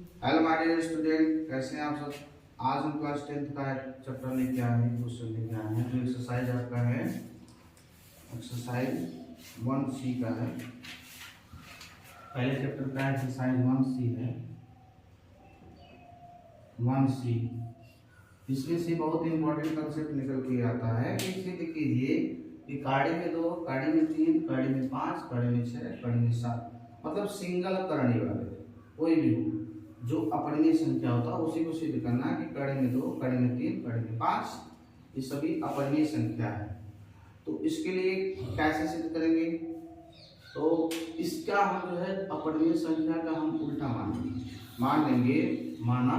Hello my dear student, कैसे हैं आप सब। आज हम क्लास 10th का चैप्टर लेके आए हैं, क्वेश्चन लेके आए हैं। जो एक्सरसाइज आपका है एक्सरसाइज 1C का है। पहले चैप्टर का एक्सरसाइज 1C है। 1C इसमें से बहुत इंपॉर्टेंट कंसेप्ट निकल के आता है कि इसे लिख कीजिए कि काड़ी में 2, काड़ी में 3, काड़ी में 5, काड़ी में 6, काड़ी में 7, मतलब सिंगल करनी वाले कोई भी हो जो अपरिमेय संख्या होता है उसी को सिद्ध करना है कि कड़ी में 2, कड़ी में 3, कड़ी में 5 ये सभी अपरिमेय संख्या है। तो इसके लिए कैसे सिद्ध करेंगे? तो इसका हम जो है अपरिमेय संख्या का हम उल्टा मान लेंगे। माना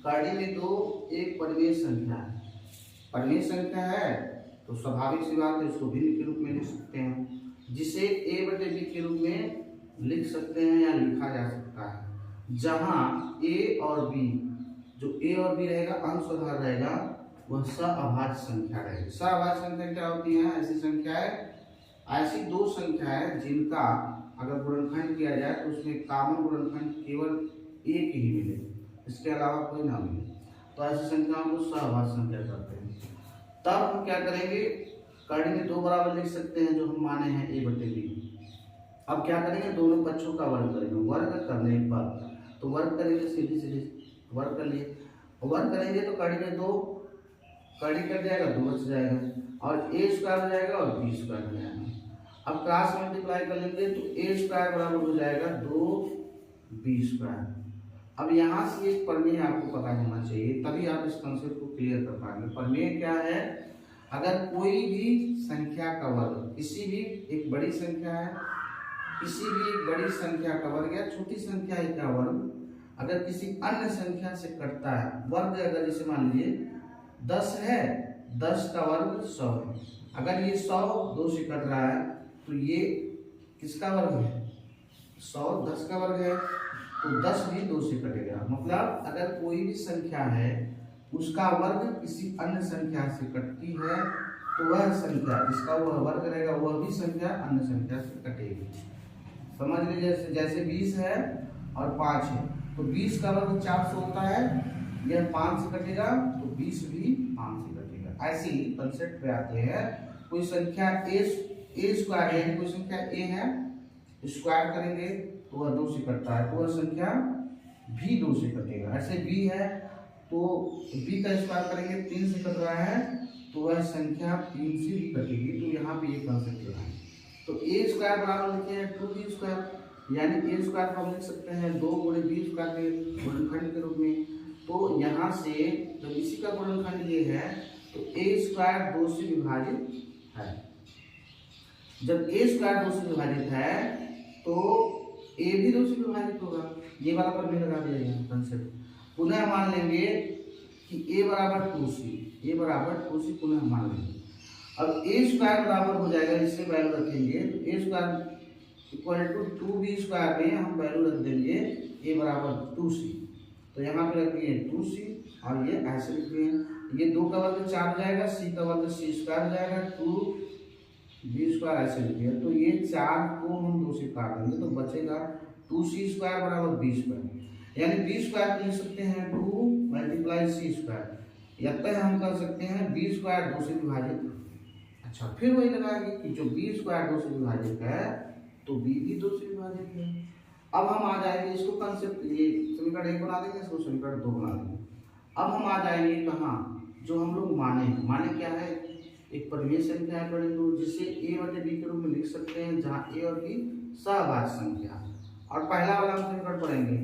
कड़ी में 2 एक परिमेय संख्या है। परिमेय संख्या है तो स्वाभाविक सी बात है उसको भिन्न के रूप में लिख सकते हैं, जिसे a/b के रूप में लिख सकते हैं या लिखा जा सकता है। जहां a और b, जो a और b रहेगा अंशधार रहेगा, वह सअभाज्य संख्या रहेगी। सअभाज्य संख्या क्या होती है? ऐसी संख्याएं, ऐसी दो संख्याएं जिनका अगर गुणनखंड किया जाए तो उसमें कॉमन गुणनखंड केवल एक ही मिले, इसके अलावा कोई ना मिले, तो ऐसी संख्याओं को सअभाज्य संख्या कहते हैं। तब हम क्या करेंगे? कड़ी में 2 बराबर लिख सकते हैं जो हम माने हैं a/b। अब क्या करेंगे? दोनों पक्षों का वर्ग करेंगे। वर्ग करने पर तो वर्ग करेंगे, सीधे सीधे वर्ग कर लिए। वर्ग करेंगे तो कड़ी में 2 कड़ी कट जाएगा, 2 बच जाएगा और a स्क्वायर हो जाएगा और b स्क्वायर हो जाएगा। अब क्रॉस मल्टीप्लाई कर लेंगे तो a स्क्वायर बराबर हो जाएगा 2b स्क्वायर। अब यहाँ से एक प्रमेय आपको पता होना चाहिए, तभी आप इस कंसेप्ट को क्लियर कर पाएंगे। प्रमेय क्या है? अगर कोई भी संख्या का वर्ग, किसी भी एक बड़ी संख्या है, किसी भी एक बड़ी संख्या का वर्ग या छोटी संख्या का वर्ग अगर किसी अन्य संख्या से कटता है, वर्ग अगर जैसे मान लीजिए 10 है, 10 का वर्ग 100 है। अगर ये 100 2 से कट रहा है तो ये किसका वर्ग है? 100 10 का वर्ग है, तो 10 भी 2 से कटेगा। मतलब अगर कोई भी संख्या है उसका वर्ग किसी अन्य संख्या से कटती है तो वह संख्या जिसका वह वर्ग रहेगा वह भी संख्या अन्य संख्या से कटेगी। समझ लीजिए, जैसे 20 है और 5 है तो 20 का वर्ग 400 होता है, यह 5 से कटेगा तो 20 भी 5 से कटेगा। ऐसे ही कंसेप्ट पे आते हैं। कोई संख्या a स्क्वायर है, कोई संख्या a है, स्क्वायर करेंगे तो वह 2 से कटता है, तो वह संख्या भी 2 से कटेगा। ऐसे b है तो b का स्क्वायर करेंगे, 3 से कट रहा है तो वह संख्या 3 से भी कटेगी। तो यहाँ पे ये कंसेप्ट लगाएं। तो a स्क्वायर बराबर लिखे हैं 2b स्क्वायर, यानी a स्क्वायर को हम लिख सकते हैं 2 गुणे b स्क्वायर के गुणनखंड के रूप में। तो यहाँ से जब इसी का गुणनखंड ये है तो a स्क्वायर 2 से विभाजित है। जब a स्क्वायर 2 से विभाजित है तो a भी 2 से विभाजित होगा। ये वाला पर भी लगा दिया गया कंसेप्ट। पुनः मान लेंगे कि a बराबर 2c, a बराबर 2c पुनः मान लेंगे। अब a स्क्वायर बराबर हो जाएगा, इससे वैल्यू रखेंगे तो a square equal to 2b square में हम वैल्यू रख देंगे a बराबर 2c। तो यहाँ पे रख दिए 2c और ये ऐसे लिख दिए, ये 2 का वर्ग 4 हो जाएगा, c का वर्ग c स्क्वायर हो जाएगा, 2b स्क्वायर ऐसे लिख दिया। तो ये 4 को हम 2 से काट देंगे तो बचेगा 2c स्क्वायर बराबर b स्क्वायर, यानी b स्क्वायर को लिख सकते हैं 2 मल्टीप्लाई c स्क्वायर, या तय हम कर सकते हैं b स्क्वायर 2 से विभाजित। अच्छा, फिर वही लगाएंगे कि जो b स्क्वायर 2 से विभाजित है तो b भी 2 से विभाजित है। अब हम आ जाएंगे इसको कंसेप्ट, ये समीकरण 1 बना देंगे, इसको समीकरण 2 बना देंगे। अब हम आ जाएंगे कहाँ? जो हम लोग माने क्या है? एक परिमेय संख्या है बड़ी 2 जिसे a/b के रूप में लिख सकते हैं, जहाँ a और b सअभाज्य संख्या। और पहला वाला हम समीकरण पढ़ेंगे,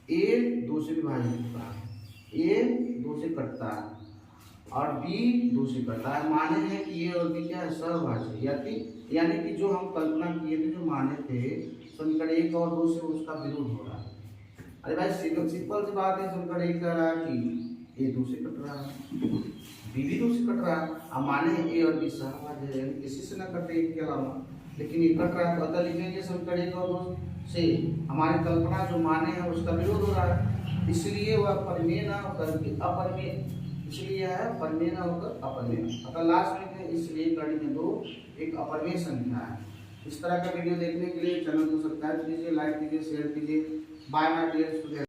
a 2 से विभाजित होता है, a 2 से कटता है और b 2 से कटता है। माने हैं कि a और b क्या है? सअभाज्य, यानी कि जो हम कल्पना किए थे, जो माने थे समीकरण 1 और 2 से उसका विरोध हो रहा है। अरे भाई सिंपल सी बात है, समीकरण 1 कह रहा है कि a 2 से कट रहा है, b भी 2 से कट रहा है। अब माने a और b सअभाज्य है, किसी से ना कटे एक के अलावा, लेकिन ये कट रहा है तो अतः लिखेंगे समीकरण 1 और 2 से हमारी कल्पना जो माने हैं उसका विरोध हो रहा है, इसलिए वह परिमेय ना होकर के अपरिमेय, इसलिए है परिमेय ना होकर अपरिमेय। अतः लास्ट में है, इसलिए कड़ी में 2 एक अपरिमेय संख्या है। इस तरह का वीडियो देखने के लिए चैनल को सब्सक्राइब कीजिए, लाइक कीजिए, शेयर कीजिए। Bye my dear student.